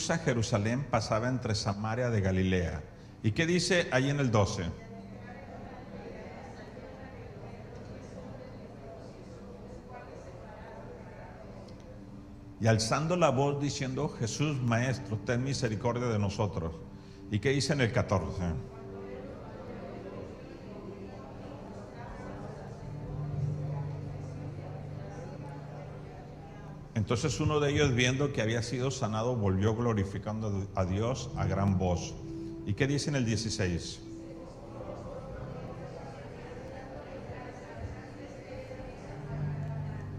Jesús a Jerusalén, pasaba entre Samaria de Galilea. ¿Y qué dice ahí en el 12? Y alzando la voz diciendo: Jesús, Maestro, ten misericordia de nosotros. ¿Y qué dice en el 14? Entonces uno de ellos, viendo que había sido sanado, volvió glorificando a Dios a gran voz. ¿Y qué dice en el 16?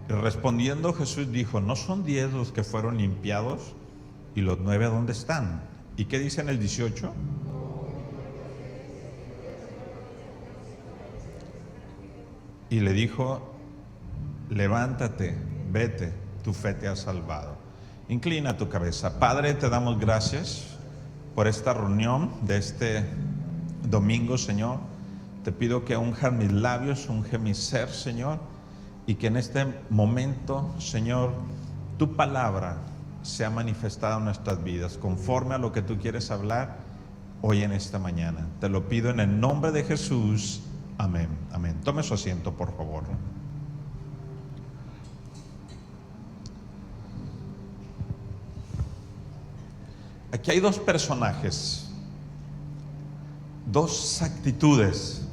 Y respondiendo Jesús dijo: ¿no son 10 los que fueron limpiados? ¿Y los 9 dónde están? ¿Y qué dice en el 18? Y le dijo: levántate, vete, tu fe te ha salvado. Inclina tu cabeza. Padre, te damos gracias por esta reunión de este domingo, Señor. Te pido que unjan mis labios, unge mi ser, Señor, y que en este momento, Señor, tu palabra sea manifestada en nuestras vidas, conforme a lo que tú quieres hablar hoy en esta mañana. Te lo pido en el nombre de Jesús. Amén. Amén. Tome su asiento, por favor. Aquí hay dos personajes, dos actitudes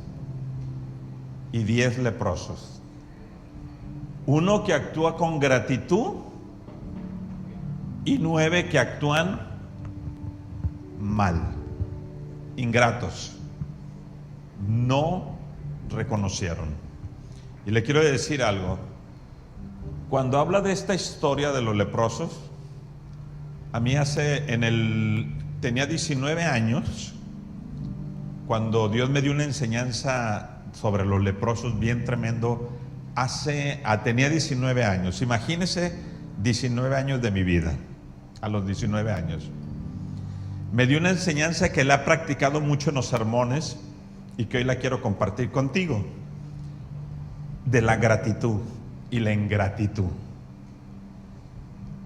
y 10 leprosos. Uno que actúa con gratitud y 9 que actúan mal, ingratos. No reconocieron. Y le quiero decir algo. Cuando habla de esta historia de los leprosos, a mí tenía 19 años cuando Dios me dio una enseñanza sobre los leprosos bien tremendo. Tenía 19 años. Imagínense 19 años de mi vida. A los 19 años me dio una enseñanza que la he practicado mucho en los sermones y que hoy la quiero compartir contigo, de la gratitud y la ingratitud.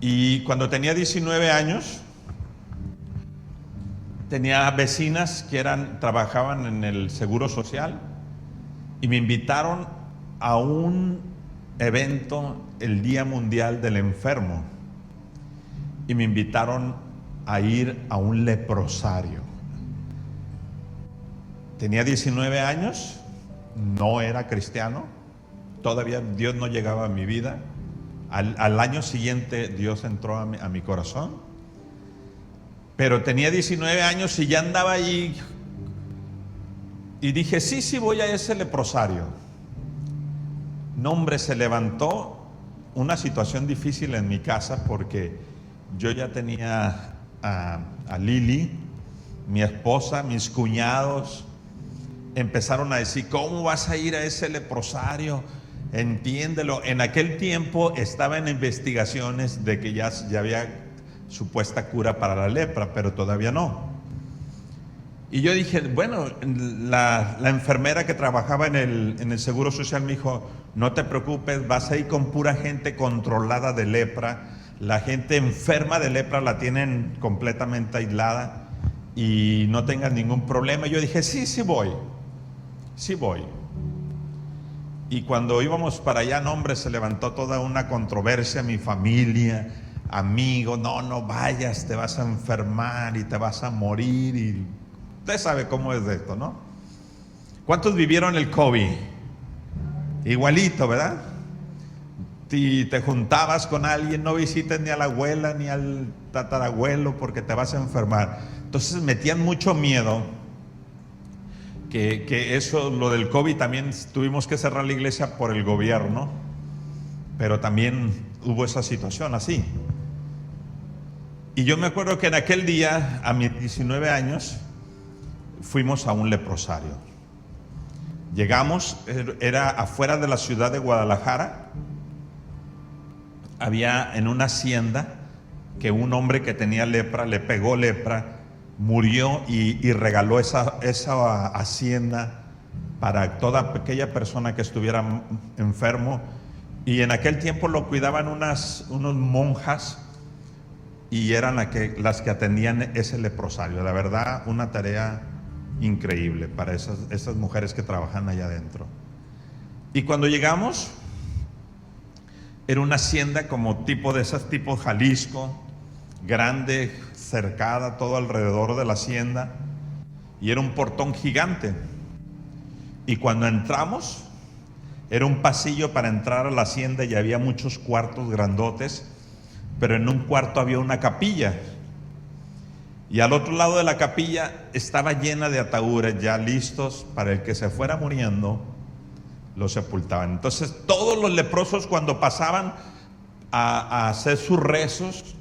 Y cuando tenía 19 años, tenía vecinas que trabajaban en el Seguro Social y me invitaron a un evento, el Día Mundial del Enfermo, y me invitaron a ir a un leprosario. Tenía 19 años, no era cristiano, todavía Dios no llegaba a mi vida. Al año siguiente Dios entró a mi corazón, pero tenía 19 años y ya andaba ahí y dije: sí, voy a ese leprosario. No, hombre, se levantó una situación difícil en mi casa porque yo ya tenía a Lili, mi esposa, mis cuñados, empezaron a decir: ¿cómo vas a ir a ese leprosario? Entiéndelo. En aquel tiempo estaba en investigaciones de que ya había supuesta cura para la lepra, pero todavía no. Y yo dije, bueno, la enfermera que trabajaba en el Seguro Social me dijo: no te preocupes, vas a ir con pura gente controlada de lepra. La gente enferma de lepra la tienen completamente aislada y no tengas ningún problema. Yo dije, sí voy. Y cuando íbamos para allá, no, hombre, se levantó toda una controversia, mi familia, amigos: no vayas, te vas a enfermar y te vas a morir. Y usted sabe cómo es de esto, ¿no? ¿Cuántos vivieron el COVID? Igualito, ¿verdad? Si te juntabas con alguien, no visites ni a la abuela ni al tatarabuelo porque te vas a enfermar. Entonces metían mucho miedo. Que eso, lo del COVID, también tuvimos que cerrar la iglesia por el gobierno, pero también hubo esa situación así. Y yo me acuerdo que en aquel día, a mis 19 años, fuimos a un leprosario. Llegamos, era afuera de la ciudad de Guadalajara. Había en una hacienda que un hombre que tenía lepra, le pegó lepra, murió y regaló esa hacienda para toda aquella persona que estuviera enfermo. Y en aquel tiempo lo cuidaban unas monjas y eran las que atendían ese leprosario. La verdad, una tarea increíble para esas mujeres que trabajan allá adentro. Y cuando llegamos, era una hacienda como tipo de esas tipo Jalisco, grande, cercada todo alrededor de la hacienda, y era un portón gigante. Y cuando entramos, era un pasillo para entrar a la hacienda y había muchos cuartos grandotes, pero en un cuarto había una capilla. Y al otro lado de la capilla estaba llena de ataúdes ya listos para el que se fuera muriendo, lo sepultaban. Entonces todos los leprosos, cuando pasaban a hacer sus rezos,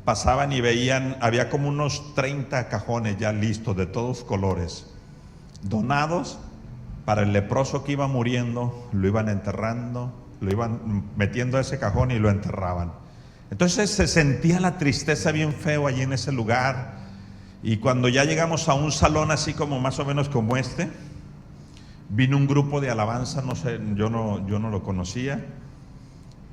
pasaban y veían, había como unos 30 cajones ya listos de todos colores, donados para el leproso que iba muriendo. Lo iban enterrando, lo iban metiendo a ese cajón y lo enterraban. Entonces se sentía la tristeza bien feo allí en ese lugar. Y cuando ya llegamos a un salón así como más o menos como este, vino un grupo de alabanza, no sé, yo no lo conocía,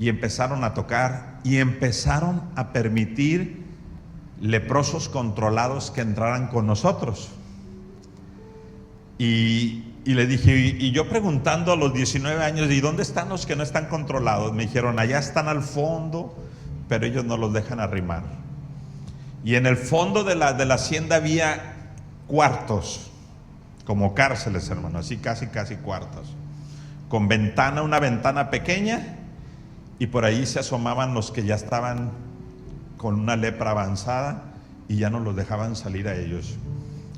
y empezaron a tocar y empezaron a permitir leprosos controlados que entraran con nosotros. Y le dije, y yo preguntando a los 19 años, ¿y dónde están los que no están controlados? Me dijeron, allá están al fondo, pero ellos no los dejan arrimar. Y en el fondo de la hacienda había cuartos, como cárceles, hermano, así casi cuartos, con ventana, una ventana pequeña, y por ahí se asomaban los que ya estaban con una lepra avanzada y ya no los dejaban salir a ellos,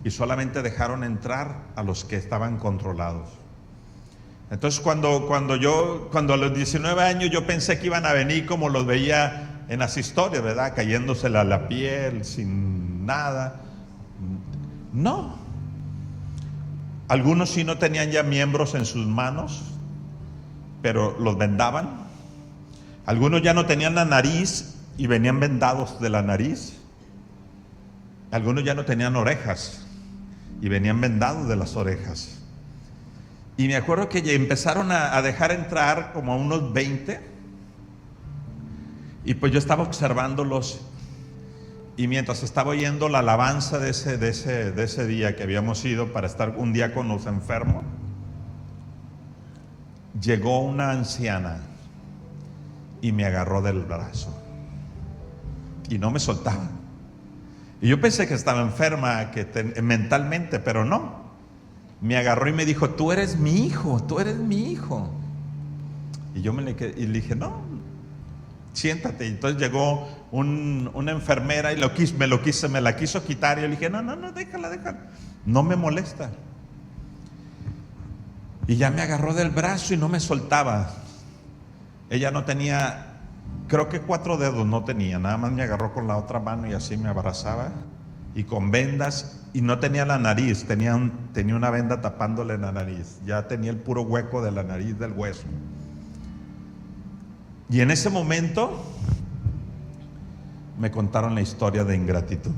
y solamente dejaron entrar a los que estaban controlados. Entonces cuando a los 19 años yo pensé que iban a venir como los veía en las historias, ¿verdad? Cayéndosela la piel, sin nada. No. Algunos sí no tenían ya miembros en sus manos, pero los vendaban. Algunos ya no tenían la nariz y venían vendados de la nariz. Algunos ya no tenían orejas y venían vendados de las orejas. Y me acuerdo que ya empezaron a dejar entrar como a unos 20. Y pues yo estaba observándolos. Y mientras estaba oyendo la alabanza de ese día que habíamos ido para estar un día con los enfermos, llegó una anciana y me agarró del brazo. Y no me soltaba. Y yo pensé que estaba enferma mentalmente, pero no. Me agarró y me dijo, tú eres mi hijo, tú eres mi hijo. Y yo le dije, no, siéntate. Y entonces llegó una enfermera y me la quiso quitar. Y yo le dije, no, déjala. No me molesta. Y ya me agarró del brazo y no me soltaba. Ella no tenía, creo que 4 dedos no tenía, nada más me agarró con la otra mano y así me abrazaba, y con vendas, y no tenía la nariz, tenía una venda tapándole la nariz, ya tenía el puro hueco de la nariz, del hueso. Y en ese momento me contaron la historia de ingratitud.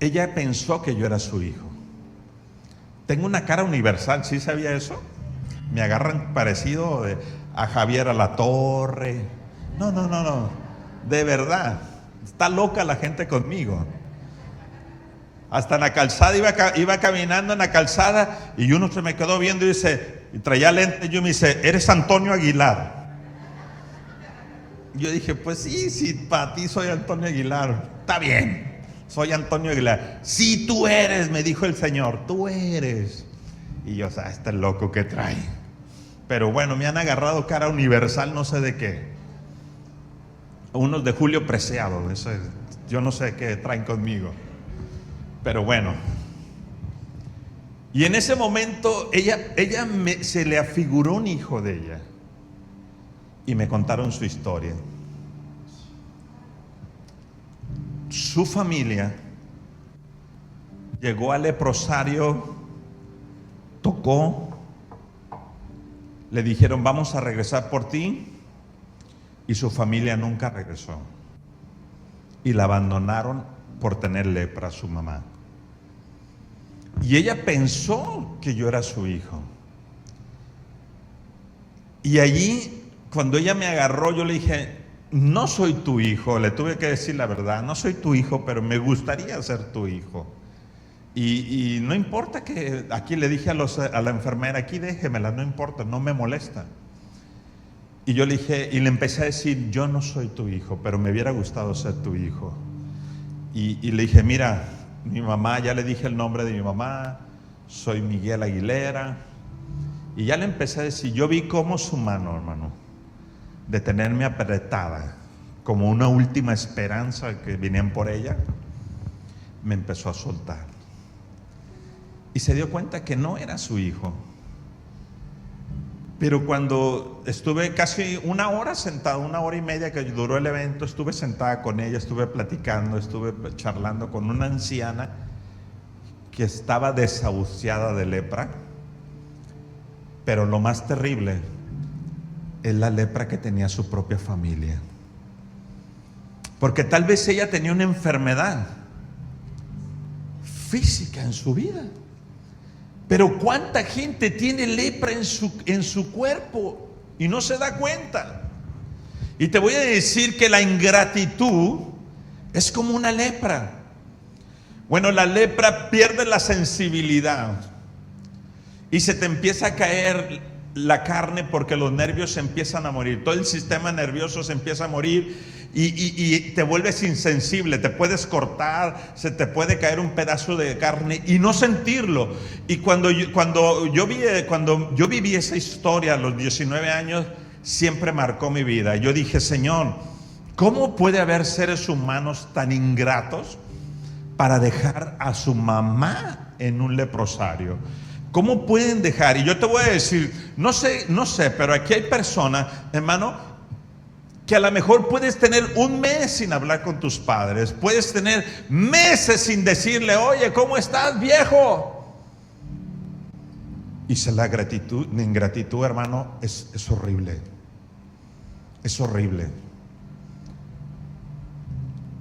Ella pensó que yo era su hijo. Tengo una cara universal, ¿sí sabía eso? Me agarran parecido a Javier Alatorre. No, de verdad, está loca la gente conmigo. Hasta en la calzada, iba caminando en la calzada y uno se me quedó viendo y traía lentes, y yo me dice, ¿eres Antonio Aguilar? Yo dije, pues sí, para ti soy Antonio Aguilar. Está bien, soy Antonio Aguilar. Sí, tú eres, me dijo el Señor, tú eres. Y yo, este loco que trae. Pero bueno, me han agarrado cara universal, no sé de qué. Unos de Julio Preciado, yo no sé qué traen conmigo. Pero bueno. Y en ese momento se le afiguró un hijo de ella. Y me contaron su historia. Su familia llegó al leprosario, tocó, le dijeron, vamos a regresar por ti, y su familia nunca regresó. Y la abandonaron por tener lepra a su mamá. Y ella pensó que yo era su hijo. Y allí, cuando ella me agarró, yo le dije, no soy tu hijo, le tuve que decir la verdad, no soy tu hijo, pero me gustaría ser tu hijo. Y no importa que, aquí le dije a la enfermera, aquí déjemela, no importa, no me molesta. Y yo le dije, y le empecé a decir, yo no soy tu hijo, pero me hubiera gustado ser tu hijo. Y le dije, mira, mi mamá, ya le dije el nombre de mi mamá, soy Miguel Aguilera. Y ya le empecé a decir, yo vi cómo su mano, hermano, de tenerme apretada, como una última esperanza que venían por ella, me empezó a soltar. Y se dio cuenta que no era su hijo. Pero cuando estuve casi una hora sentado, 1 hora y media que duró el evento, estuve sentada con ella, estuve platicando, estuve charlando con una anciana que estaba desahuciada de lepra. Pero lo más terrible es la lepra que tenía su propia familia. Porque tal vez ella tenía una enfermedad física en su vida. Pero ¿cuánta gente tiene lepra en su cuerpo y no se da cuenta? Y te voy a decir que la ingratitud es como una lepra. Bueno, la lepra pierde la sensibilidad y se te empieza a caer la carne porque los nervios se empiezan a morir. Todo el sistema nervioso se empieza a morir y te vuelves insensible. Te puedes cortar, se te puede caer un pedazo de carne y no sentirlo. Y cuando yo viví esa historia a los 19 años, siempre marcó mi vida. Yo dije, Señor, ¿cómo puede haber seres humanos tan ingratos para dejar a su mamá en un leprosario? ¿Cómo pueden dejar? Y yo te voy a decir, no sé, pero aquí hay personas, hermano, que a lo mejor puedes tener un mes sin hablar con tus padres, puedes tener meses sin decirle, oye, ¿cómo estás, viejo? Y la ingratitud, hermano, es horrible. Es horrible.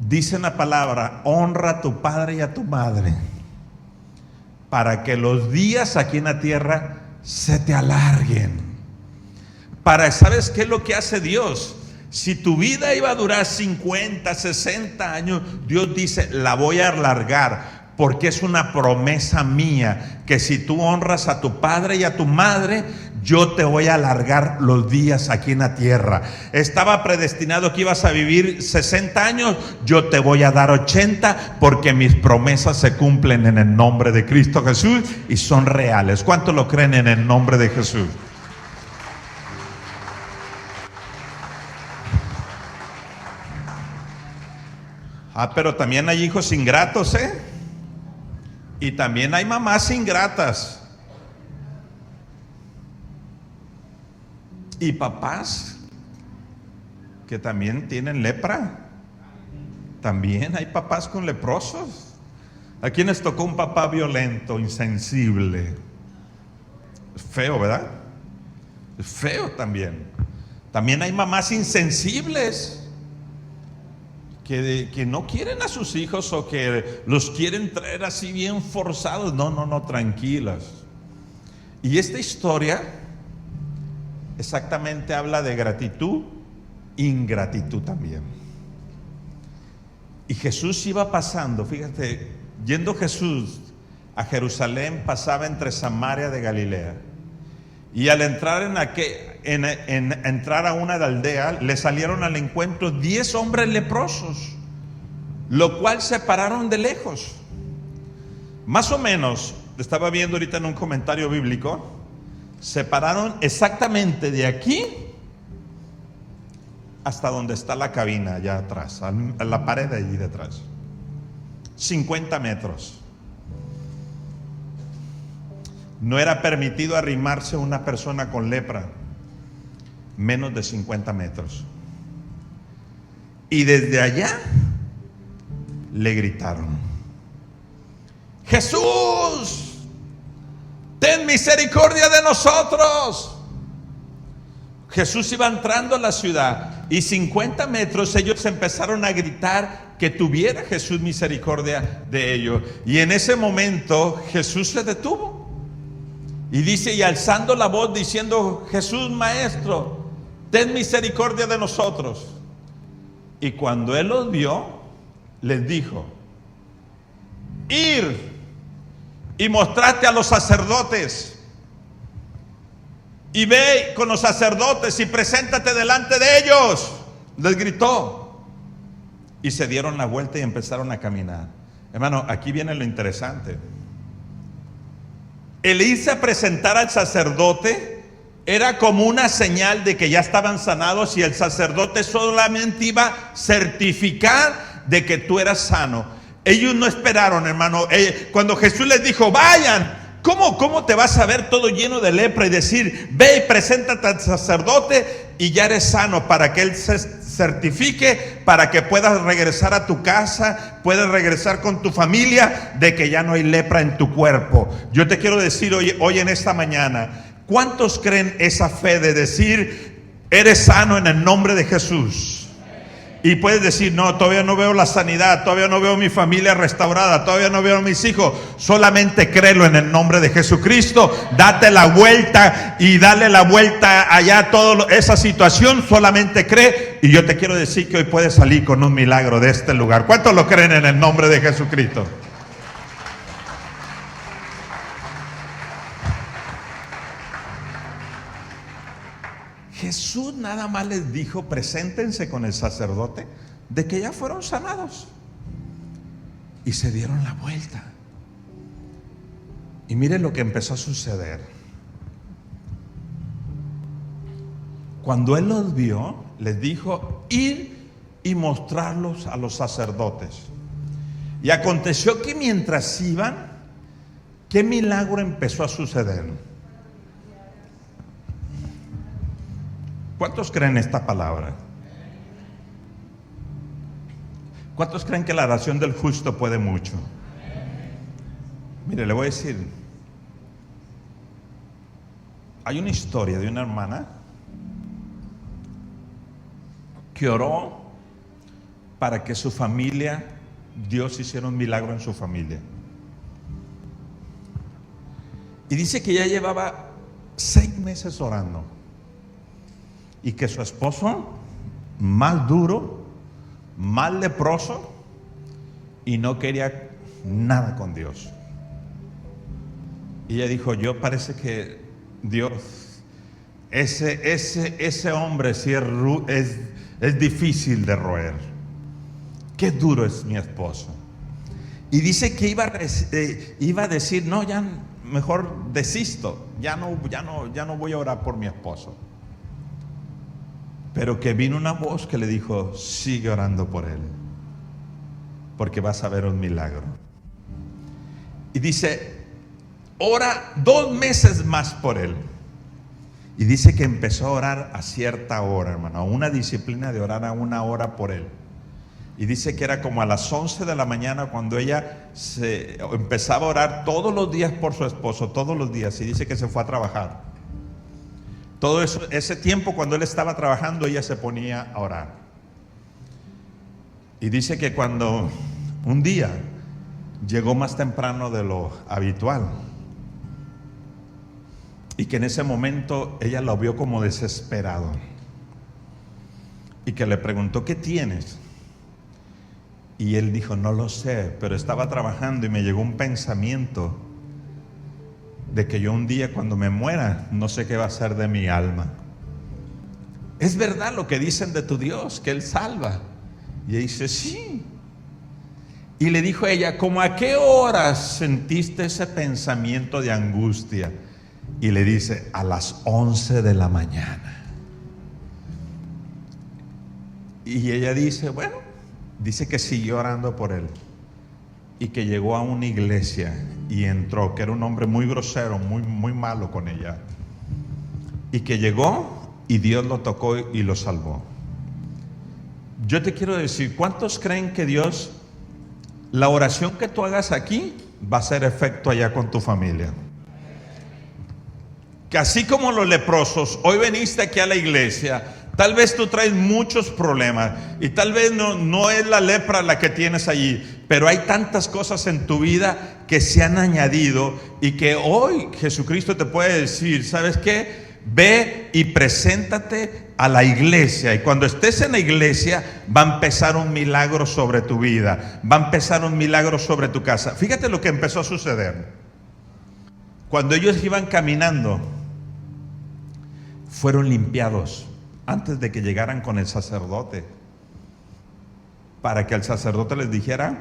Dice la palabra, honra a tu padre y a tu madre, para que los días aquí en la tierra se te alarguen. ¿Sabes qué es lo que hace Dios? Si tu vida iba a durar 50, 60 años, Dios dice, la voy a alargar, porque es una promesa mía, que si tú honras a tu padre y a tu madre, yo te voy a alargar los días aquí en la tierra. Estaba predestinado que ibas a vivir 60 años, yo te voy a dar 80, porque mis promesas se cumplen en el nombre de Cristo Jesús y son reales. ¿Cuántos lo creen en el nombre de Jesús? Pero también hay hijos ingratos, y también hay mamás ingratas. Y papás que también tienen lepra. También hay papás con leprosos. ¿A quiénes tocó un papá violento, insensible? Es feo, ¿verdad? Es feo también. También hay mamás insensibles que no quieren a sus hijos o que los quieren traer así bien forzados. No, tranquilas. Y esta historia exactamente habla de gratitud, ingratitud también. Y Jesús iba pasando, fíjate, yendo Jesús a Jerusalén, pasaba entre Samaria de Galilea. Y al entrar entrar a una aldea, le salieron al encuentro 10 hombres leprosos, lo cual se pararon de lejos. Más o menos, estaba viendo ahorita en un comentario bíblico, se pararon exactamente de aquí hasta donde está la cabina, allá atrás, a la pared de allí detrás. 50 metros. No era permitido arrimarse a una persona con lepra menos de 50 metros. Y desde allá le gritaron: Jesús, ten misericordia de nosotros. Jesús iba entrando a la ciudad y 50 metros ellos empezaron a gritar que tuviera Jesús misericordia de ellos. Y en ese momento Jesús se detuvo y dice, y alzando la voz diciendo: Jesús, maestro, ten misericordia de nosotros. Y cuando él los vio, les dijo: ir y mostrate a los sacerdotes, y ve con los sacerdotes y preséntate delante de ellos, les gritó. Y se dieron la vuelta y empezaron a caminar. Hermano, aquí viene lo interesante. El irse a presentar al sacerdote era como una señal de que ya estaban sanados, y el sacerdote solamente iba a certificar de que tú eras sano. Ellos no esperaron, hermano. Cuando Jesús les dijo: vayan, ¿cómo te vas a ver todo lleno de lepra y decir: ve y preséntate al sacerdote y ya eres sano, para que él se certifique, para que puedas regresar a tu casa, puedas regresar con tu familia, de que ya no hay lepra en tu cuerpo? Yo te quiero decir hoy en esta mañana, ¿cuántos creen esa fe de decir: eres sano en el nombre de Jesús? Y puedes decir: no, todavía no veo la sanidad, todavía no veo mi familia restaurada, todavía no veo a mis hijos. Solamente créelo en el nombre de Jesucristo. Date la vuelta y dale la vuelta allá a toda esa situación. Solamente cree, y yo te quiero decir que hoy puedes salir con un milagro de este lugar. ¿Cuántos lo creen en el nombre de Jesucristo? Jesús nada más les dijo: preséntense con el sacerdote, de que ya fueron sanados. Y se dieron la vuelta. Y miren lo que empezó a suceder. Cuando él los vio, les dijo: ir y mostrarlos a los sacerdotes. Y aconteció que mientras iban, ¿qué milagro empezó a suceder? ¿Cuántos creen esta palabra? ¿Cuántos creen que la oración del justo puede mucho? Mire, le voy a decir, hay una historia de una hermana que oró para que su familia, Dios hiciera un milagro en su familia. Y dice que ya llevaba 6 meses orando. Y que su esposo, más duro, más leproso, y no quería nada con Dios. Y ella dijo: yo parece que Dios, ese hombre sí es difícil de roer. Qué duro es mi esposo. Y dice que iba a decir: no, ya mejor desisto, ya no voy a orar por mi esposo. Pero que vino una voz que le dijo: sigue orando por él, porque vas a ver un milagro. Y dice: ora 2 meses más por él. Y dice que empezó a orar a cierta hora, hermano, a una disciplina de orar a 1 hora por él. Y dice que era como a las 11 de la mañana cuando ella empezaba a orar todos los días por su esposo, todos los días. Y dice que se fue a trabajar. Todo eso, ese tiempo cuando él estaba trabajando, ella se ponía a orar. Y dice que cuando un día llegó más temprano de lo habitual, y que en ese momento ella lo vio como desesperado, y que le preguntó: ¿qué tienes? Y él dijo: no lo sé, pero estaba trabajando y me llegó un pensamiento de que yo un día, cuando me muera, no sé qué va a ser de mi alma. ¿Es verdad lo que dicen de tu Dios, que Él salva? Y ella dice: sí. Y le dijo a ella: ¿cómo a qué horas sentiste ese pensamiento de angustia? Y le dice: a las 11 de la mañana. Y ella dice: bueno, dice que siguió orando por él. Y que llegó a una iglesia y entró, que era un hombre muy grosero, muy malo con ella. Y que llegó y Dios lo tocó y lo salvó. Yo te quiero decir, ¿cuántos creen que Dios, la oración que tú hagas aquí, va a hacer efecto allá con tu familia? Que así como los leprosos, hoy veniste aquí a la iglesia, tal vez tú traes muchos problemas y tal vez no es la lepra la que tienes allí, pero hay tantas cosas en tu vida que se han añadido y que hoy Jesucristo te puede decir: ¿sabes qué? ve y preséntate a la iglesia. Y cuando estés en la iglesia, va a empezar un milagro sobre tu vida. Va a empezar un milagro sobre tu casa. Fíjate lo que empezó a suceder. Cuando ellos iban caminando, fueron limpiados antes de que llegaran con el sacerdote, para que el sacerdote les dijera: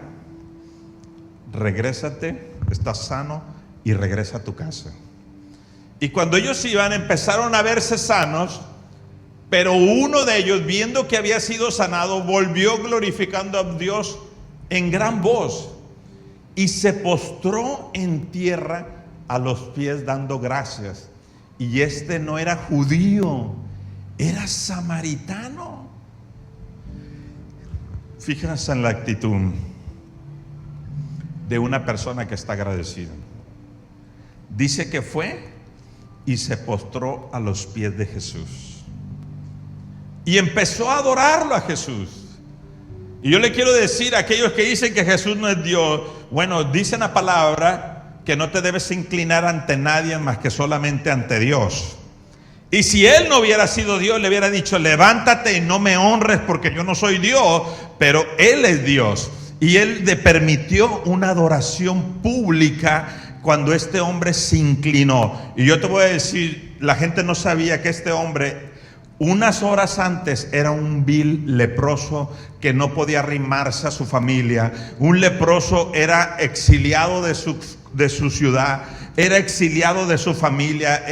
regrésate, estás sano y regresa a tu casa. Y cuando ellos iban, empezaron a verse sanos, pero uno de ellos, viendo que había sido sanado, volvió glorificando a Dios en gran voz y se postró en tierra a los pies dando gracias. Y este no era judío, era samaritano. Fíjense en la actitud de una persona que está agradecida. Dice que fue y se postró a los pies de Jesús y empezó a adorarlo a Jesús. Y yo le quiero decir a aquellos que dicen que Jesús no es Dios, bueno, dice la palabra que no te debes inclinar ante nadie más que solamente ante Dios. Y si Él no hubiera sido Dios, le hubiera dicho: levántate y no me honres porque yo no soy Dios. Pero Él es Dios. Y Él le permitió una adoración pública cuando este hombre se inclinó. Y yo te voy a decir, la gente no sabía que este hombre, unas horas antes, era un vil leproso que no podía arrimarse a su familia. Un leproso era exiliado de su ciudad, era exiliado de su familia,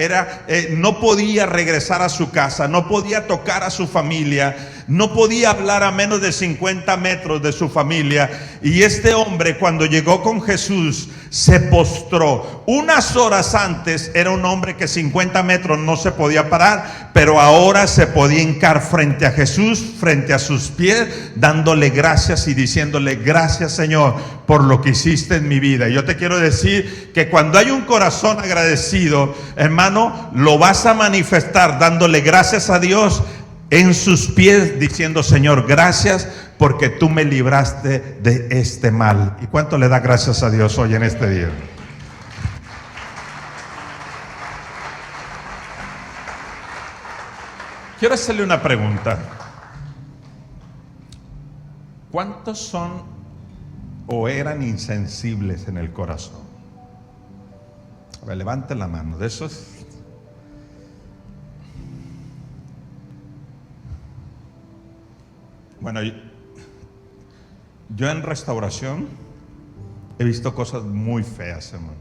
no podía regresar a su casa, no podía tocar a su familia, no podía hablar a menos de 50 metros de su familia. Y este hombre, cuando llegó con Jesús, se postró. Unas horas antes era un hombre que 50 metros no se podía parar, pero ahora se podía hincar frente a Jesús, frente a sus pies, dándole gracias y diciéndole: gracias, Señor, por lo que hiciste en mi vida. Y yo te quiero decir que cuando hay un corazón agradecido, hermano, lo vas a manifestar dándole gracias a Dios en sus pies, diciendo: Señor, gracias porque tú me libraste de este mal. ¿Y cuánto le da gracias a Dios hoy en este día? Quiero hacerle una pregunta. ¿Cuántos son o eran insensibles en el corazón? A ver, levante la mano. De esos. Bueno, yo en restauración he visto cosas muy feas, hermano.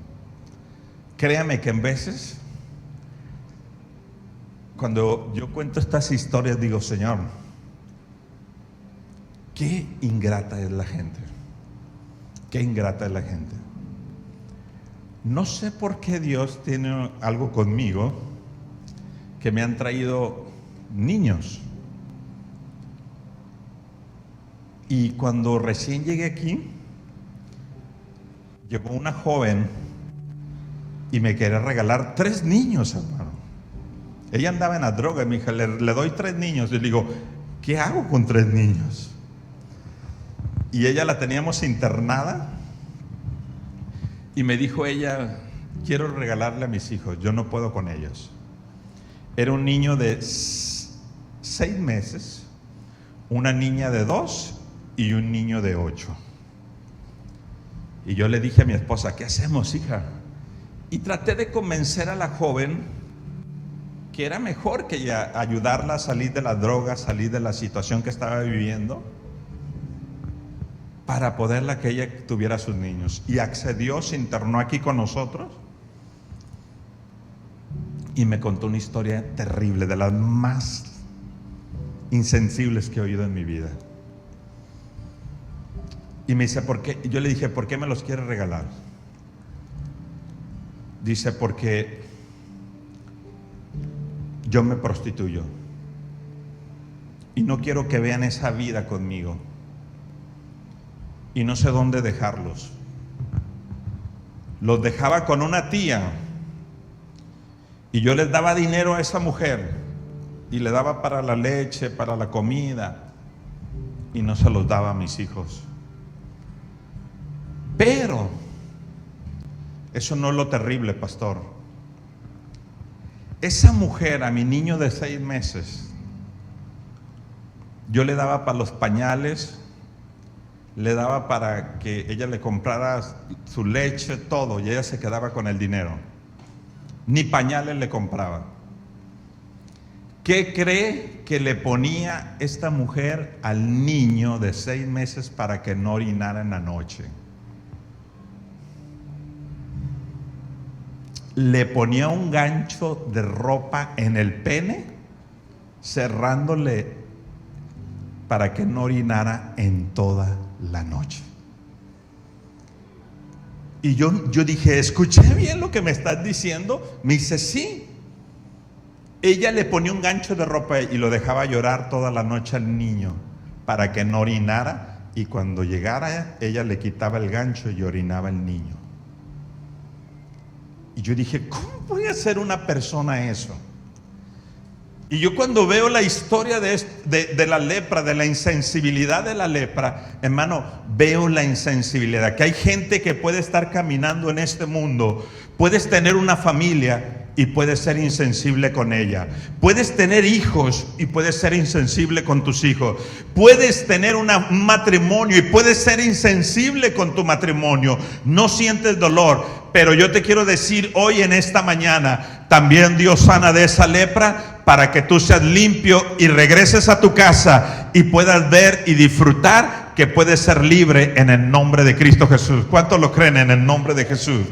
Créame que en veces, cuando yo cuento estas historias, digo: Señor, qué ingrata es la gente. Qué ingrata es la gente. No sé por qué Dios tiene algo conmigo, que me han traído niños. Y cuando recién llegué aquí, llegó una joven y me quería regalar 3 niños, hermano. Ella andaba en la droga y me dijo: le doy 3 niños. Y le digo: ¿qué hago con 3 niños? Y ella la teníamos internada. Y me dijo ella: quiero regalarle a mis hijos, yo no puedo con ellos. Era un niño de 6 meses, una niña de 2 y un niño de 8. Y yo le dije a mi esposa: ¿qué hacemos, hija? Y traté de convencer a la joven que era mejor que ella, ayudarla a salir de la droga, salir de la situación que estaba viviendo, para poderla que ella tuviera a sus niños. Y accedió, se internó aquí con nosotros y me contó una historia terrible, de las más insensibles que he oído en mi vida. Y me dice: ¿por qué? Yo le dije: ¿por qué me los quiere regalar? Dice: porque yo me prostituyo y no quiero que vean esa vida conmigo. Y no sé dónde dejarlos. Los dejaba con una tía y yo les daba dinero a esa mujer y le daba para la leche, para la comida, y no se los daba a mis hijos. Pero eso no es lo terrible, pastor. Esa mujer, a mi niño de 6 meses, yo le daba para los pañales, le daba para que ella le comprara su leche, todo, y ella se quedaba con el dinero. Ni pañales le compraba. ¿Qué cree que le ponía esta mujer al niño de 6 meses para que no orinara en la noche? Le ponía un gancho de ropa en el pene, cerrándole para que no orinara en toda la noche. Y yo dije, ¿escuché bien lo que me estás diciendo? Me dice, sí. Ella le ponía un gancho de ropa y lo dejaba llorar toda la noche al niño para que no orinara, y cuando llegara ella le quitaba el gancho y orinaba el niño. Y yo dije, ¿cómo puede hacer una persona eso? Y yo cuando veo la historia de la lepra, de la insensibilidad de la lepra, hermano, veo la insensibilidad. Que hay gente que puede estar caminando en este mundo, puedes tener una familia y puedes ser insensible con ella. Puedes tener hijos y puedes ser insensible con tus hijos. Puedes tener un matrimonio y puedes ser insensible con tu matrimonio. No sientes dolor, pero yo te quiero decir hoy en esta mañana, también Dios sana de esa lepra para que tú seas limpio y regreses a tu casa y puedas ver y disfrutar que puedes ser libre en el nombre de Cristo Jesús. ¿Cuántos lo creen en el nombre de Jesús?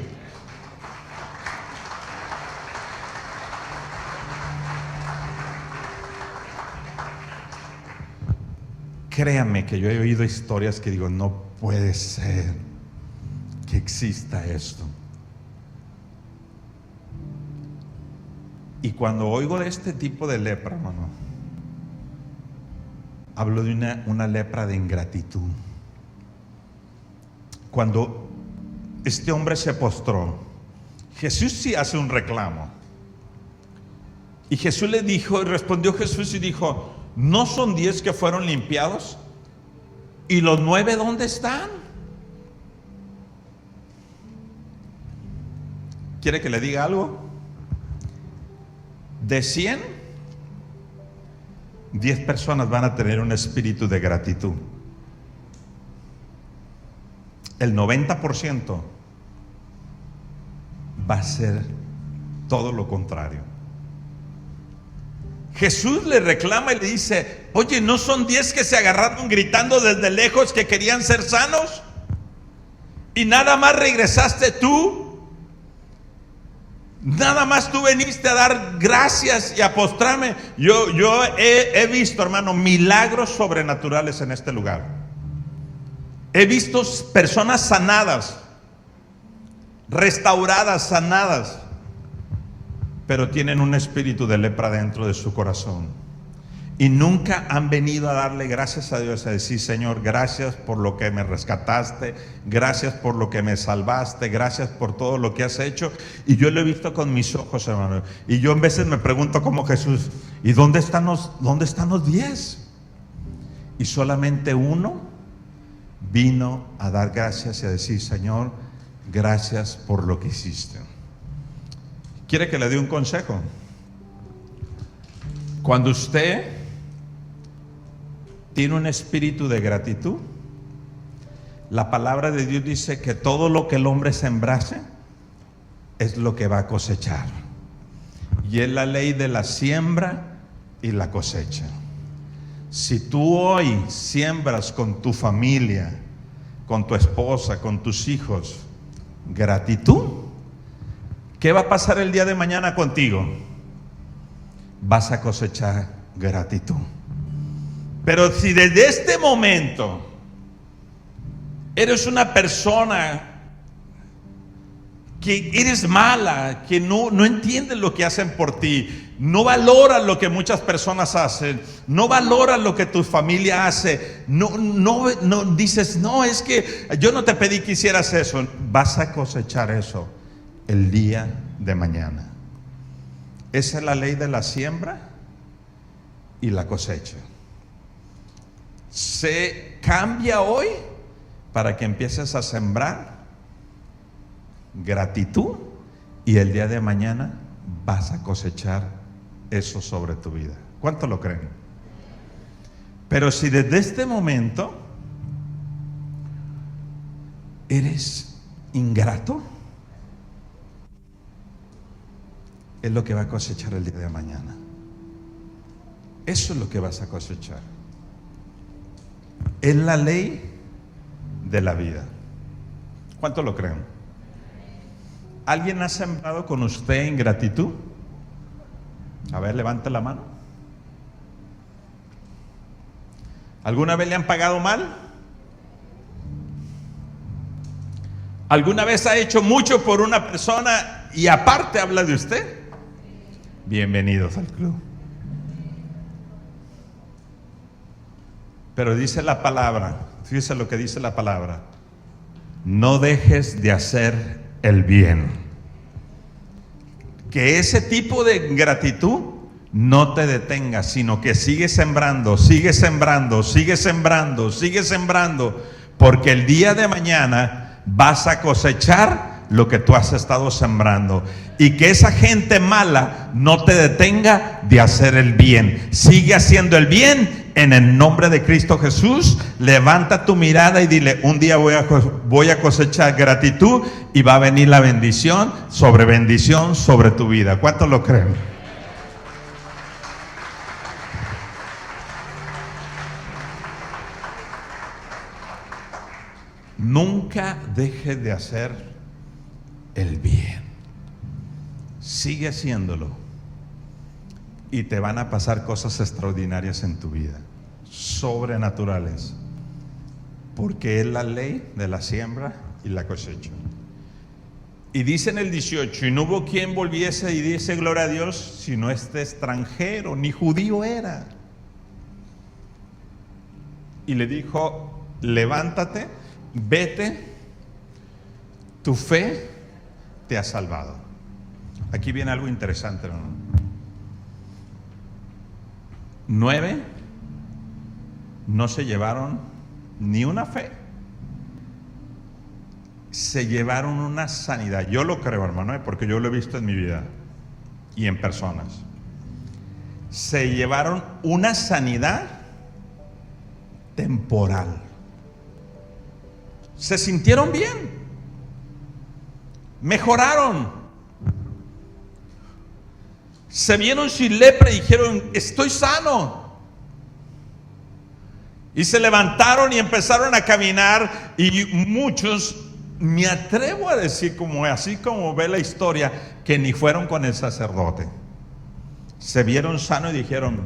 Créanme que yo he oído historias que digo, no puede ser que exista esto. Y cuando oigo de este tipo de lepra, hermano, hablo de una lepra de ingratitud. Cuando este hombre se postró, Jesús sí hace un reclamo. Y Jesús le dijo, y respondió Jesús y dijo, ¿no son 10 que fueron limpiados? ¿Y los 9 dónde están? ¿Quiere que le diga algo? De 100, 10 personas van a tener un espíritu de gratitud. El 90% va a ser todo lo contrario. Jesús le reclama y le dice, oye, ¿no son 10 que se agarraron gritando desde lejos que querían ser sanos? ¿Y nada más regresaste tú? Nada más tú viniste a dar gracias y a postrarme. Yo he visto, hermano, milagros sobrenaturales en este lugar. He visto personas sanadas, restauradas, sanadas, pero tienen un espíritu de lepra dentro de su corazón. Y nunca han venido a darle gracias a Dios, a decir, Señor, gracias por lo que me rescataste, gracias por lo que me salvaste, gracias por todo lo que has hecho. Y yo lo he visto con mis ojos, hermano. Y yo en veces me pregunto como Jesús, ¿y dónde están los 10? Y solamente uno vino a dar gracias y a decir, Señor, gracias por lo que hiciste. ¿Quiere que le dé un consejo? Cuando usted tiene un espíritu de gratitud, la palabra de Dios dice que todo lo que el hombre sembrase es lo que va a cosechar. Y es la ley de la siembra y la cosecha. Si tú hoy siembras con tu familia, con tu esposa, con tus hijos, gratitud, ¿qué va a pasar el día de mañana contigo? Vas a cosechar gratitud. Pero si desde este momento eres una persona que eres mala, que no entiendes lo que hacen por ti, no valoras lo que muchas personas hacen, no valoras lo que tu familia hace, no dices, no, es que yo no te pedí que hicieras eso, vas a cosechar eso el día de mañana. Esa es la ley de la siembra y la cosecha. Se cambia hoy para que empieces a sembrar gratitud y el día de mañana vas a cosechar eso sobre tu vida. ¿Cuánto lo creen? Pero si desde este momento eres ingrato, es lo que va a cosechar el día de mañana. Eso es lo que vas a cosechar. Es la ley de la vida. ¿Cuánto lo creen? ¿Alguien ha sembrado con usted ingratitud? A ver, levante la mano. ¿Alguna vez le han pagado mal? ¿Alguna vez ha hecho mucho por una persona y aparte habla de usted? Bienvenidos al club. Pero dice la palabra, fíjese lo que dice la palabra: no dejes de hacer el bien. Que ese tipo de gratitud no te detenga, sino que sigue sembrando, sigue sembrando, sigue sembrando, sigue sembrando, porque el día de mañana vas a cosechar lo que tú has estado sembrando. Y que esa gente mala no te detenga de hacer el bien. Sigue haciendo el bien en el nombre de Cristo Jesús. Levanta tu mirada y dile: un día voy a cosechar gratitud y va a venir la bendición sobre tu vida. ¿Cuántos lo creen? Nunca dejes de hacer el bien. Sigue haciéndolo y te van a pasar cosas extraordinarias en tu vida, sobrenaturales, porque es la ley de la siembra y la cosecha. Y dice en el 18: y no hubo quien volviese y diese gloria a Dios, sino este extranjero, ni judío era. Y le dijo: levántate, vete, tu fe te ha salvado. Aquí viene algo interesante, ¿no? 9 no se llevaron ni una fe, se llevaron una sanidad. Yo lo creo, hermano, porque yo lo he visto en mi vida y en personas. Se llevaron una sanidad temporal. Se sintieron bien, mejoraron, se vieron sin lepra y dijeron: estoy sano. Y se levantaron y empezaron a caminar, y muchos, me atrevo a decir, así como ve la historia, que ni fueron con el sacerdote. Se vieron sanos y dijeron: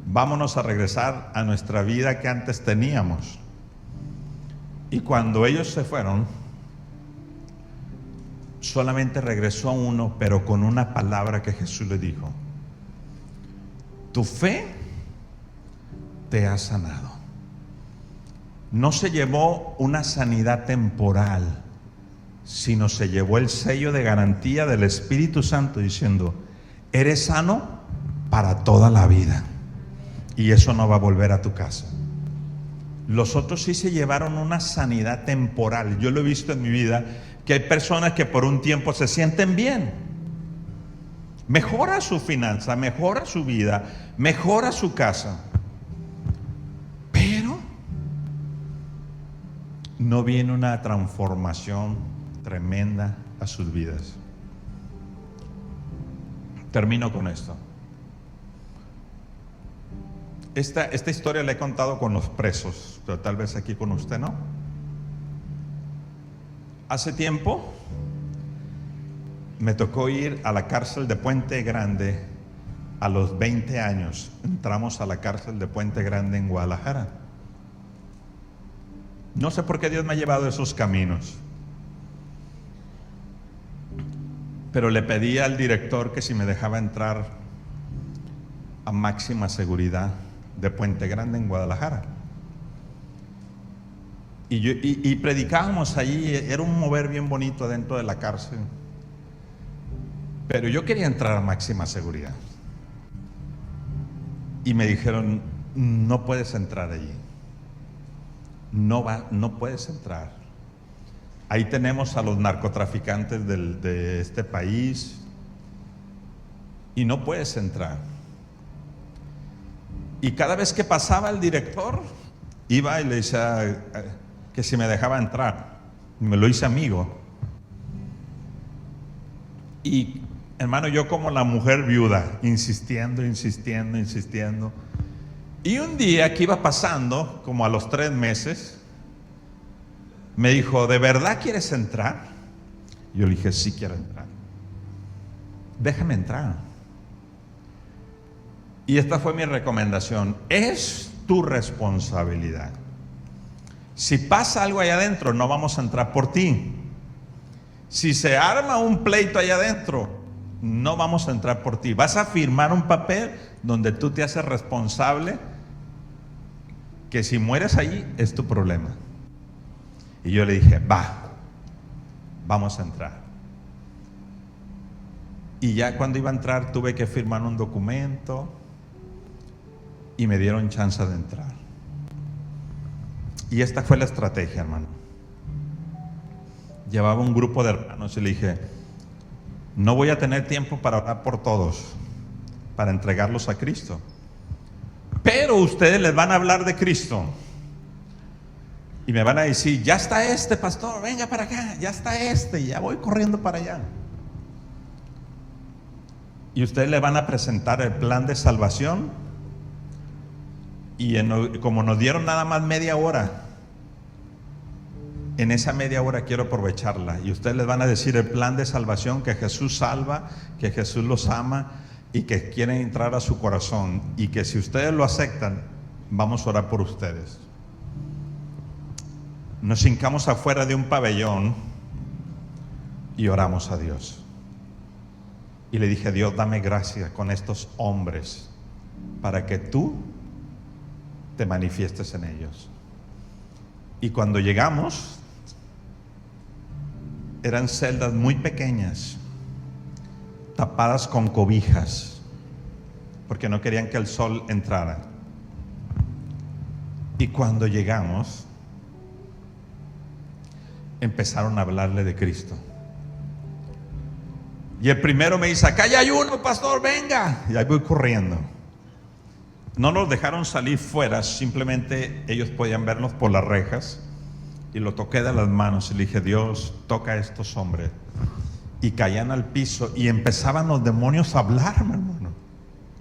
vámonos a regresar a nuestra vida que antes teníamos. Y cuando ellos se fueron, solamente regresó uno, pero con una palabra que Jesús le dijo: tu fe te ha sanado. No se llevó una sanidad temporal, sino se llevó el sello de garantía del Espíritu Santo diciendo: eres sano para toda la vida, y eso no va a volver a tu casa. Los otros sí se llevaron una sanidad temporal. Yo lo he visto en mi vida, que hay personas que por un tiempo se sienten bien, mejora su finanza, mejora su vida, mejora su casa, pero no viene una transformación tremenda a sus vidas. Termino con esto. Esta historia la he contado con los presos, pero tal vez aquí con usted no. Hace tiempo me tocó ir a la cárcel de Puente Grande. A los 20 años entramos a la cárcel de Puente Grande en Guadalajara. No sé por qué Dios me ha llevado esos caminos, pero le pedí al director que si me dejaba entrar a máxima seguridad de Puente Grande en Guadalajara. Y predicábamos allí. Era un mover bien bonito dentro de la cárcel, pero yo quería entrar a máxima seguridad. Y me dijeron: no puedes entrar allí, no puedes entrar. Ahí tenemos a los narcotraficantes de este país, y no puedes entrar. Y cada vez que pasaba el director, iba y le decía que si me dejaba entrar. Me lo hice amigo. Y hermano, yo como la mujer viuda, insistiendo. Y un día que iba pasando, como a los 3 meses, me dijo, ¿de verdad quieres entrar? Yo le dije, sí quiero entrar. Déjame entrar. Y esta fue mi recomendación. Es tu responsabilidad. Si pasa algo allá adentro, no vamos a entrar por ti. Si se arma un pleito allá adentro, no vamos a entrar por ti. Vas a firmar un papel donde tú te haces responsable que si mueres allí es tu problema. Y yo le dije, vamos a entrar. Y ya cuando iba a entrar tuve que firmar un documento y me dieron chance de entrar. Y esta fue la estrategia, hermano. Llevaba un grupo de hermanos y le dije, no voy a tener tiempo para orar por todos, para entregarlos a Cristo. Pero ustedes les van a hablar de Cristo. Y me van a decir, ya está este pastor, venga para acá, ya está este, ya voy corriendo para allá. Y ustedes le van a presentar el plan de salvación. Y como nos dieron nada más media hora, en esa media hora quiero aprovecharla. Y ustedes les van a decir el plan de salvación, que Jesús salva, que Jesús los ama y que quieren entrar a su corazón. Y que si ustedes lo aceptan, vamos a orar por ustedes. Nos hincamos afuera de un pabellón y oramos a Dios. Y le dije, Dios, dame gracia con estos hombres para que tú te manifiestes en ellos. Y cuando llegamos, eran celdas muy pequeñas, tapadas con cobijas, porque no querían que el sol entrara. Y cuando llegamos, empezaron a hablarle de Cristo. Y el primero me dice, acá ya hay uno, pastor, venga. Y ahí voy corriendo. No nos dejaron salir fuera, simplemente ellos podían vernos por las rejas. Y lo toqué de las manos y le dije, Dios, toca a estos hombres. Y caían al piso y empezaban los demonios a hablarme, hermano,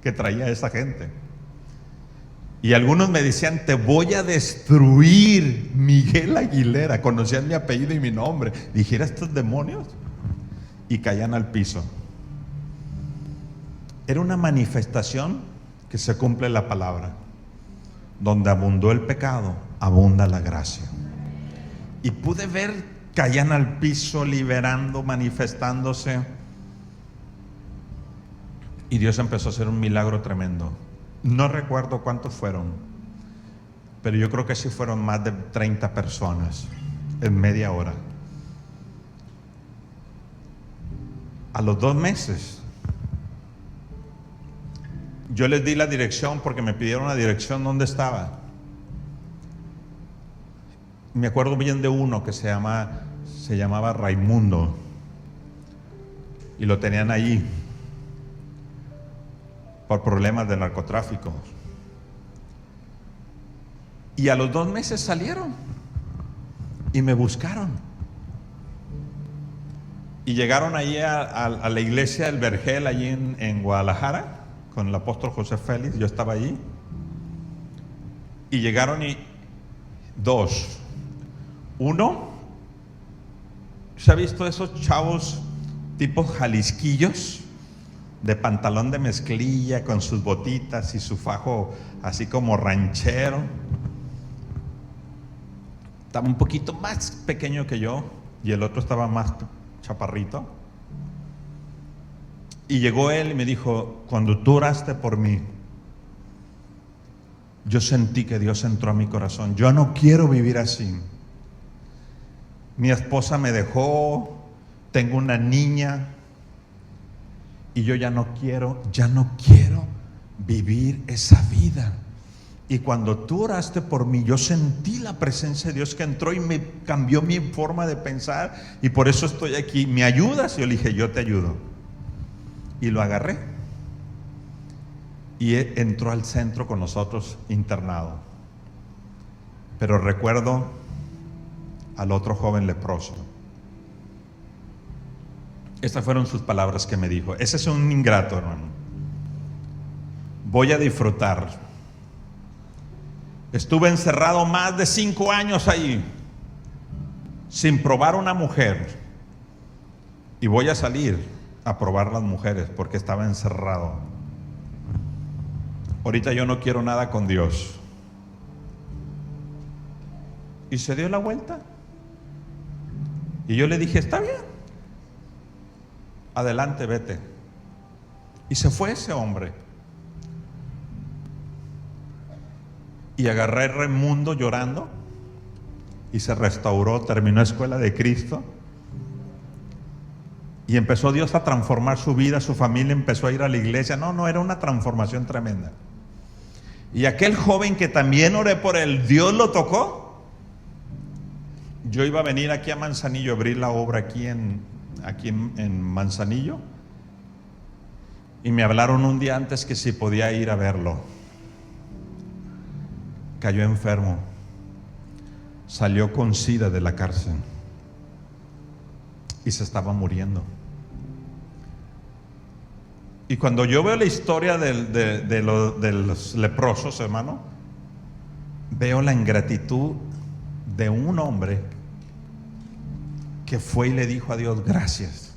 que traía esa gente. Y algunos me decían, te voy a destruir, Miguel Aguilera. Conocían mi apellido y mi nombre. Dijera, estos demonios. Y caían al piso. Era una manifestación que se cumple la palabra. Donde abundó el pecado, abunda la gracia. Y pude ver, caían al piso, liberando, manifestándose. Y Dios empezó a hacer un milagro tremendo. No recuerdo cuántos fueron, pero yo creo que sí fueron más de 30 personas en media hora. A los 2 meses, yo les di la dirección porque me pidieron la dirección donde estaba. Me acuerdo bien de uno que se llamaba Raimundo, y lo tenían allí por problemas de narcotráfico. Y a los 2 meses salieron y me buscaron. Y llegaron allí a la iglesia del Vergel, allí en Guadalajara, con el apóstol José Félix. Yo estaba allí. Y llegaron y 2. Uno, ¿se ha visto esos chavos tipo jalisquillos? De pantalón de mezclilla, con sus botitas y su fajo así como ranchero. Estaba un poquito más pequeño que yo y el otro estaba más chaparrito. Y llegó él y me dijo, cuando tú oraste por mí, yo sentí que Dios entró a mi corazón. Yo no quiero vivir así. Mi esposa me dejó, tengo una niña. Y yo ya no quiero vivir esa vida. Y cuando tú oraste por mí, yo sentí la presencia de Dios que entró y me cambió mi forma de pensar. Y por eso estoy aquí. ¿Me ayudas? Y yo le dije, yo te ayudo. Y lo agarré y entró al centro con nosotros internado. Pero recuerdo al otro joven leproso. Estas fueron sus palabras que me dijo: ese es un ingrato, hermano. Voy a disfrutar. Estuve encerrado más de 5 años ahí, sin probar una mujer. Y voy a salir a probar las mujeres porque estaba encerrado. Ahorita yo no quiero nada con Dios. Y se dio la vuelta. Y yo le dije: está bien, adelante, vete. Y se fue ese hombre. Y agarré a Raimundo llorando y se restauró, terminó Escuela de Cristo. Y empezó Dios a transformar su vida, su familia empezó a ir a la iglesia. No, era una transformación tremenda. Y aquel joven que también oré por él, Dios lo tocó. Yo iba a venir aquí a Manzanillo, a abrir la obra aquí en Manzanillo. Y me hablaron un día antes que si podía ir a verlo. Cayó enfermo. Salió con SIDA de la cárcel. Y se estaba muriendo. Y cuando yo veo la historia de los leprosos, hermano, veo la ingratitud de un hombre que fue y le dijo a Dios gracias,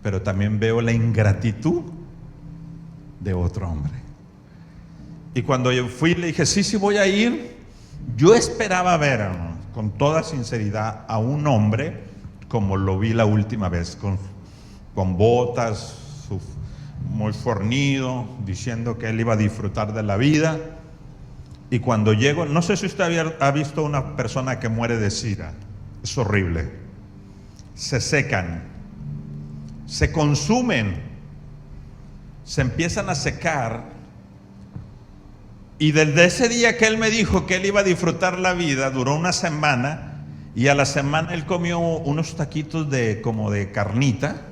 pero también veo la ingratitud de otro hombre. Y cuando yo fui, le dije: sí, voy a ir. Yo esperaba ver, hermano, con toda sinceridad, a un hombre como lo vi la última vez, con botas, muy fornido, diciendo que él iba a disfrutar de la vida. Y cuando llego, no sé si usted ha visto una persona que muere de SIDA. Es horrible. Se secan, se consumen, se empiezan a secar. Y desde ese día que él me dijo que él iba a disfrutar la vida, duró una semana. Y a la semana él comió unos taquitos como de carnita.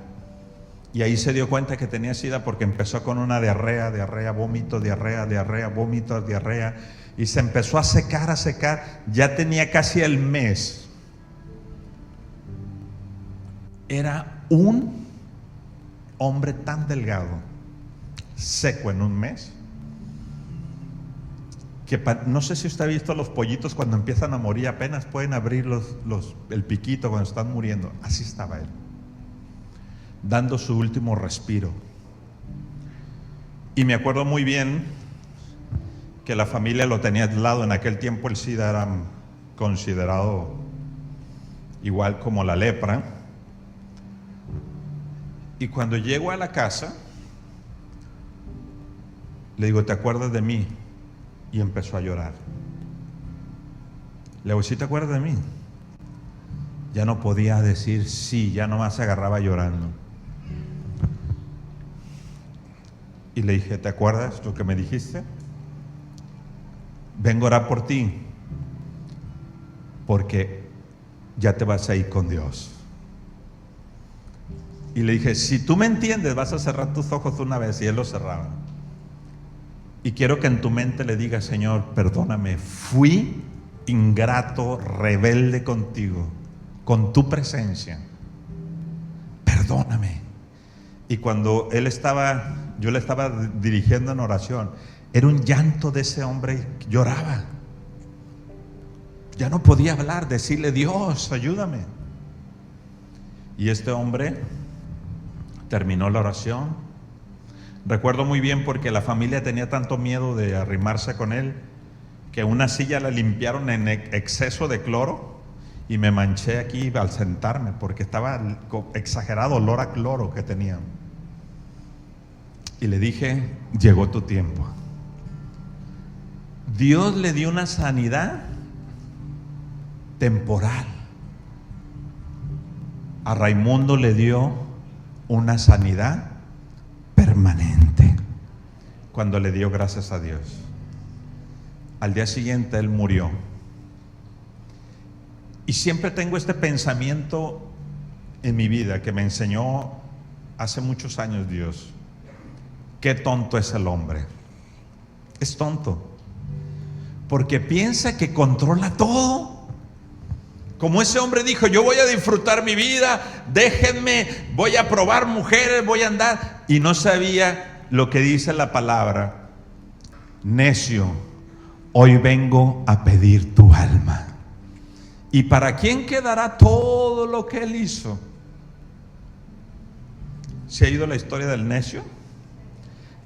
Y ahí se dio cuenta que tenía SIDA, porque empezó con una diarrea, vómito, diarrea, vómito, diarrea. Y se empezó a secar. Ya tenía casi el mes. Era un hombre tan delgado, seco en un mes, que no sé si usted ha visto los pollitos cuando empiezan a morir, apenas pueden abrir el piquito cuando están muriendo. Así estaba él, dando su último respiro. Y me acuerdo muy bien que la familia lo tenía aislado. En aquel tiempo el SIDA era considerado igual como la lepra. Y cuando llego a la casa, le digo: ¿te acuerdas de mí? Y empezó a llorar. Le digo: ¿sí te acuerdas de mí? Ya no podía decir sí, ya nomás se agarraba llorando. Y le dije: ¿te acuerdas lo que me dijiste? Vengo a orar por ti, porque ya te vas a ir con Dios. Y le dije: si tú me entiendes, vas a cerrar tus ojos una vez. Y él los cerraba. Y quiero que en tu mente le digas: Señor, perdóname, fui ingrato, rebelde contigo, con tu presencia. Perdóname. Y cuando yo le estaba dirigiendo en oración, era un llanto de ese hombre, lloraba. Ya no podía hablar, decirle: Dios, ayúdame. Y este hombre terminó la oración. Recuerdo muy bien porque la familia tenía tanto miedo de arrimarse con él, que una silla la limpiaron en exceso de cloro y me manché aquí al sentarme porque estaba exagerado olor a cloro que tenía. Y le dije: llegó tu tiempo. Dios le dio una sanidad temporal. A Raimundo le dio una sanidad permanente cuando le dio gracias a Dios. Al día siguiente él murió. Y siempre tengo este pensamiento en mi vida que me enseñó hace muchos años Dios: qué tonto es el hombre. Es tonto. Porque piensa que controla todo. Como ese hombre dijo, yo voy a disfrutar mi vida, déjenme, voy a probar mujeres, voy a andar. Y no sabía lo que dice la palabra. Necio, hoy vengo a pedir tu alma. ¿Y para quién quedará todo lo que él hizo? ¿Se ha oído la historia del necio?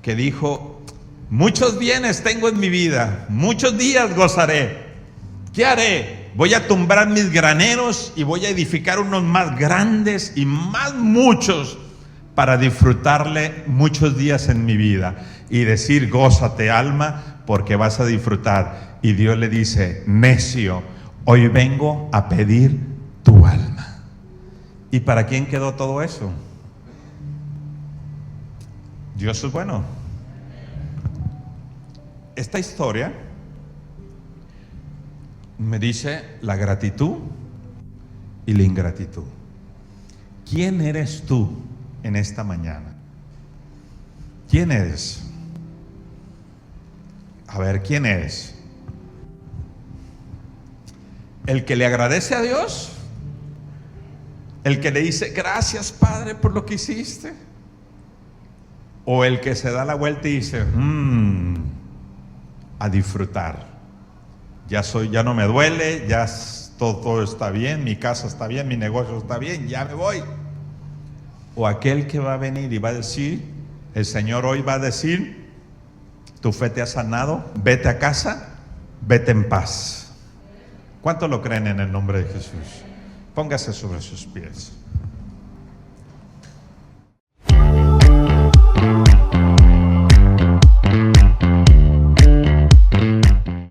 Que dijo, muchos bienes tengo en mi vida, muchos días gozaré. ¿Qué haré? Voy a tumbar mis graneros y voy a edificar unos más grandes y más muchos para disfrutarle muchos días en mi vida. Y decir, gózate alma, porque vas a disfrutar. Y Dios le dice, necio, hoy vengo a pedir tu alma. ¿Y para quién quedó todo eso? Dios es bueno. Esta historia me dice la gratitud y la ingratitud. ¿Quién eres tú en esta mañana? ¿Quién eres? A ver, ¿quién eres? ¿El que le agradece a Dios? ¿El que le dice, gracias Padre por lo que hiciste? ¿O el que se da la vuelta y dice, a disfrutar? Ya no me duele, ya todo está bien, mi casa está bien, mi negocio está bien, ya me voy. O aquel que va a venir y va a decir, el Señor hoy va a decir, tu fe te ha sanado, vete a casa, vete en paz. ¿Cuántos lo creen en el nombre de Jesús? Póngase sobre sus pies.